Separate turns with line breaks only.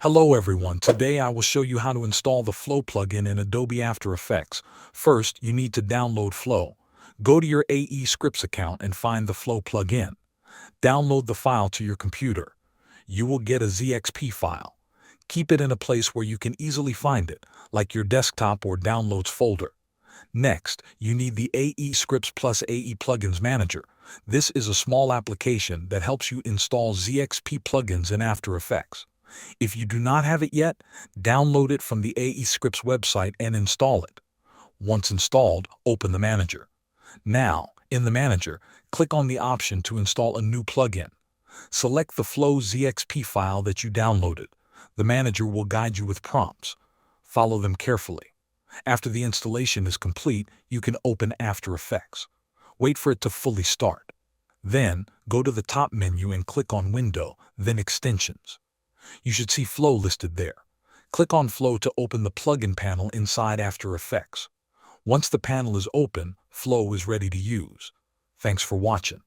Hello everyone, today I will show you how to install the Flow plugin in Adobe After Effects. First, you need to download Flow. Go to your AE Scripts account and find the Flow plugin. Download the file to your computer. You will get a ZXP file. Keep it in a place where you can easily find it, like your desktop or Downloads folder. Next, you need the AE Scripts plus AE Plugins Manager. This is a small application that helps you install ZXP plugins in After Effects. If you do not have it yet, download it from the AE Scripts website and install it. Once installed, open the manager. Now, in the manager, click on the option to install a new plugin. Select the Flow ZXP file that you downloaded. The manager will guide you with prompts. Follow them carefully. After the installation is complete, you can open After Effects. Wait for it to fully start. Then, go to the top menu and click on Window, then Extensions. You should see Flow listed there. Click on Flow to open the plugin panel inside After Effects. Once the panel is open, Flow is ready to use. Thanks for watching.